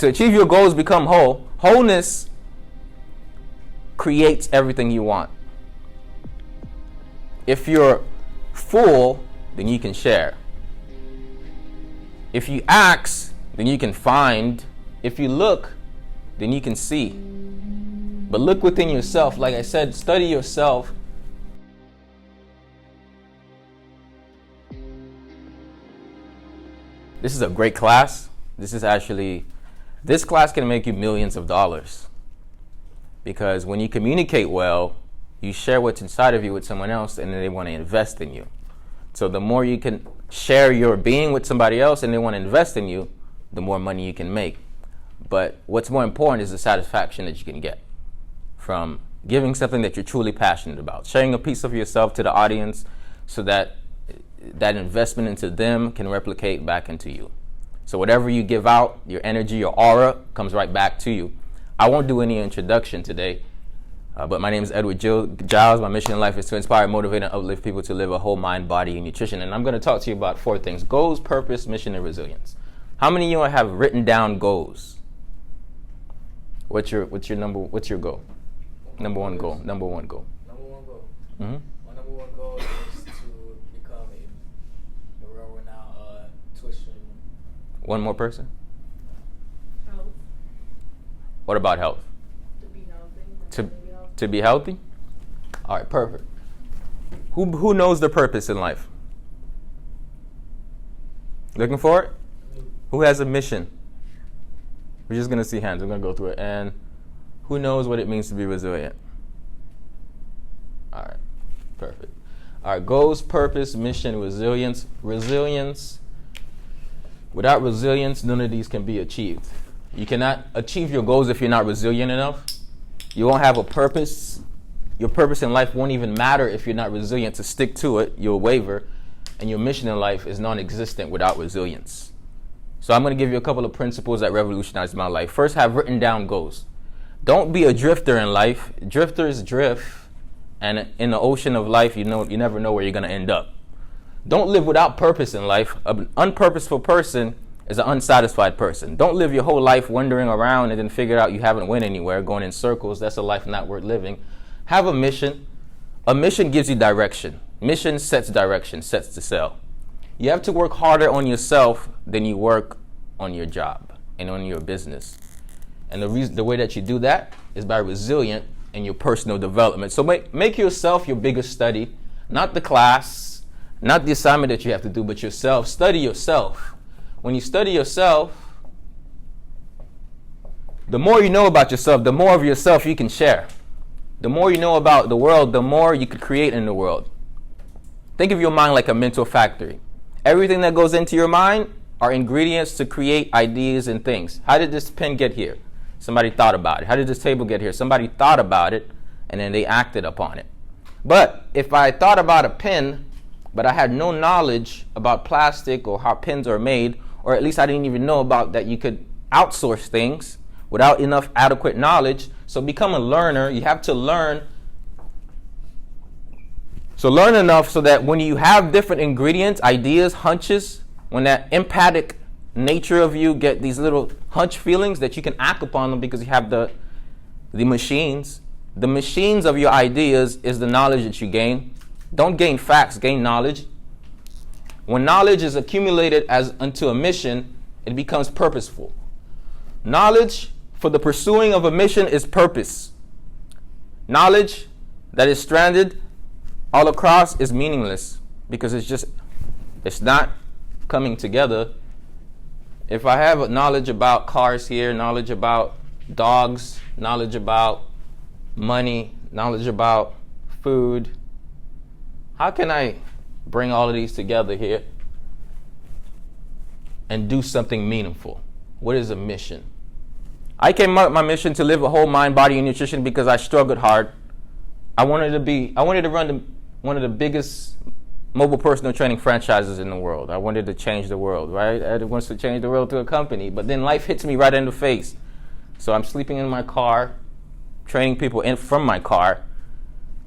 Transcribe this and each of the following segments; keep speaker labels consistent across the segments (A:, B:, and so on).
A: To achieve your goals, become whole. Wholeness creates everything you want. If you're full, then you can share. If you ask, then you can find. If you look, then you can see. But look within yourself. Like I said, study yourself. This is a great class. This class can make you millions of dollars. Because when you communicate well, you share what's inside of you with someone else, and then they want to invest in you. So the more you can share your being with somebody else and they want to invest in you, the more money you can make. But what's more important is the satisfaction that you can get from giving something that you're truly passionate about, sharing a piece of yourself to the audience so that that investment into them can replicate back into you. So whatever you give out, your energy, your aura, comes right back to you. I won't do any introduction today, but my name is Edward Giles. My mission in life is to inspire, motivate, and uplift people to live a whole mind, body, and nutrition. And I'm going to talk to you about 4 things: goals, purpose, mission, and resilience. How many of you have written down goals? What's your goal? Number one goal.
B: Mm-hmm.
A: My number
B: one goal is to become a world-renowned tuition.
A: One more person?
C: Health.
A: What about health?
C: To be healthy.
A: To be healthy? All right, perfect. Who knows the purpose in life? Looking for it? Who has a mission? We're just going to see hands. We're going to go through it. And who knows what it means to be resilient? All right, perfect. All right, goals, purpose, mission, resilience. Resilience. Without resilience, none of these can be achieved. You cannot achieve your goals if you're not resilient enough. You won't have a purpose. Your purpose in life won't even matter if you're not resilient to stick to it. You'll waver. And your mission in life is non-existent without resilience. So I'm going to give you a couple of principles that revolutionized my life. First, have written down goals. Don't be a drifter in life. Drifters drift. And in the ocean of life, you never know where you're going to end up. Don't live without purpose in life. An unpurposeful person is an unsatisfied person. Don't live your whole life wandering around and then figure out you haven't went anywhere, going in circles. That's a life not worth living. Have a mission. A mission gives you direction. Mission sets direction, sets the sail. You have to work harder on yourself than you work on your job and on your business. And the way that you do that is by resilient in your personal development. So make yourself your biggest study, not the class, not the assignment that you have to do, but yourself. Study yourself. When you study yourself, the more you know about yourself, the more of yourself you can share. The more you know about the world, the more you could create in the world. Think of your mind like a mental factory. Everything that goes into your mind are ingredients to create ideas and things. How did this pen get here? Somebody thought about it. How did this table get here? Somebody thought about it, and then they acted upon it. But if I thought about a pen, but I had no knowledge about plastic or how pens are made, or at least I didn't even know about that you could outsource things without enough adequate knowledge. So become a learner. You have to learn. So learn enough so that when you have different ingredients, ideas, hunches, when that empathic nature of you get these little hunch feelings, that you can act upon them because you have the machines. The machines of your ideas is the knowledge that you gain. Don't gain facts, gain knowledge. When knowledge is accumulated as unto a mission, it becomes purposeful. Knowledge for the pursuing of a mission is purpose. Knowledge that is stranded all across is meaningless because it's not coming together. If I have knowledge about cars here, knowledge about dogs, knowledge about money, knowledge about food, how can I bring all of these together here and do something meaningful? What is a mission? I came up with my mission to live a whole mind, body, and nutrition because I struggled hard. I wanted to run one of the biggest mobile personal training franchises in the world. I wanted to change the world, right? I wanted to change the world to a company, but then life hits me right in the face. So I'm sleeping in my car, training people from my car,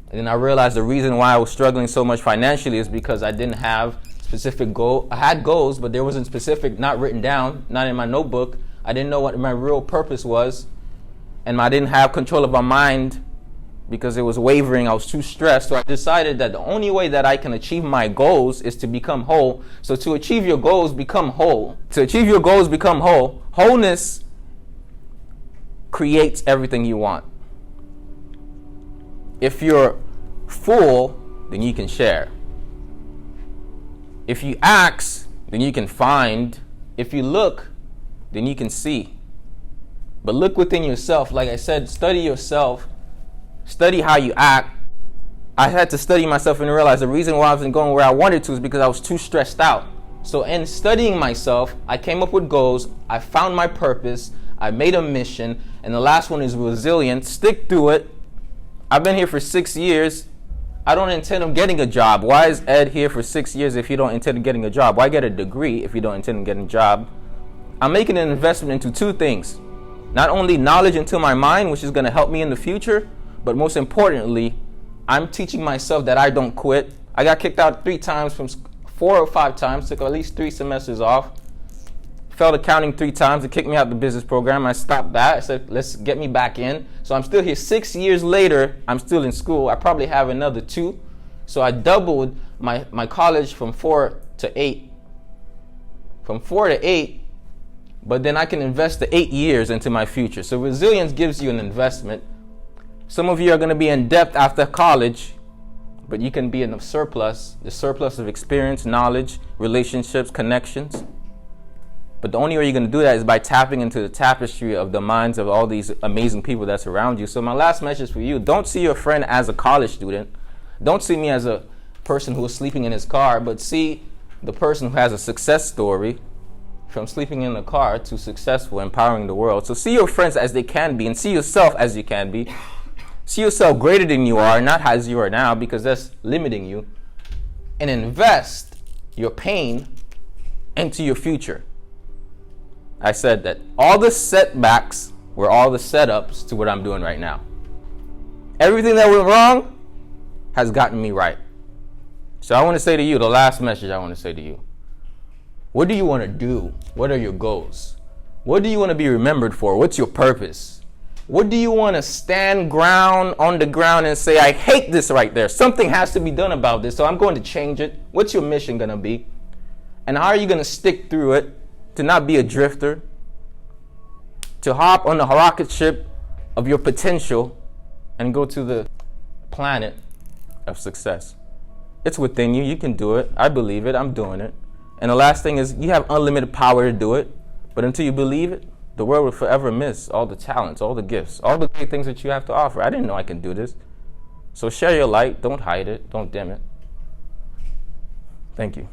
A: and then I realized the reason why I was struggling so much financially is because I didn't have specific goal. I had goals, but there wasn't specific, not written down, not in my notebook. I didn't know what my real purpose was. And I didn't have control of my mind because it was wavering. I was too stressed. So I decided that the only way that I can achieve my goals is to become whole. So to achieve your goals, become whole. To achieve your goals, become whole. Wholeness creates everything you want. If you're full, then you can share. If you ask, then you can find. If you look, then you can see. But look within yourself. Like I said, study yourself. Study how you act. I had to study myself and realize the reason why I wasn't going where I wanted to is because I was too stressed out. So in studying myself, I came up with goals. I found my purpose. I made a mission. And the last one is resilience. Stick to it. I've been here for 6 years. I don't intend on getting a job. Why is Ed here for 6 years if you don't intend on getting a job? Why get a degree if you don't intend on getting a job? I'm making an investment into two things. Not only knowledge into my mind, which is going to help me in the future, but most importantly, I'm teaching myself that I don't quit. I got kicked out 3 times from 4 or 5 times, took at least 3 semesters off. Failed accounting 3 times. They kicked me out of the business program. I stopped that. I said, let's get me back in. So I'm still here 6 years later. I'm still in school. I probably have another 2. So I doubled my college from 4 to 8. From 4 to 8. But then I can invest the 8 years into my future. So resilience gives you an investment. Some of you are going to be in debt after college, but you can be in a surplus, the surplus of experience, knowledge, relationships, connections. But the only way you're going to do that is by tapping into the tapestry of the minds of all these amazing people that's around you. So my last message for you, don't see your friend as a college student. Don't see me as a person who is sleeping in his car, but see the person who has a success story. From sleeping in the car to successful, empowering the world. So see your friends as they can be and see yourself as you can be. See yourself greater than you are, not as you are now, because that's limiting you. And invest your pain into your future. I said that all the setbacks were all the setups to what I'm doing right now. Everything that went wrong has gotten me right. So I want to say to you, the last message I want to say to you. What do you want to do? What are your goals? What do you want to be remembered for? What's your purpose? What do you want to stand on the ground and say, I hate this right there. Something has to be done about this, so I'm going to change it. What's your mission going to be? And how are you going to stick through it to not be a drifter? To hop on the rocket ship of your potential and go to the planet of success. It's within you. You can do it. I believe it. I'm doing it. And the last thing is, you have unlimited power to do it. But until you believe it, the world will forever miss all the talents, all the gifts, all the great things that you have to offer. I didn't know I can do this. So share your light. Don't hide it. Don't dim it. Thank you.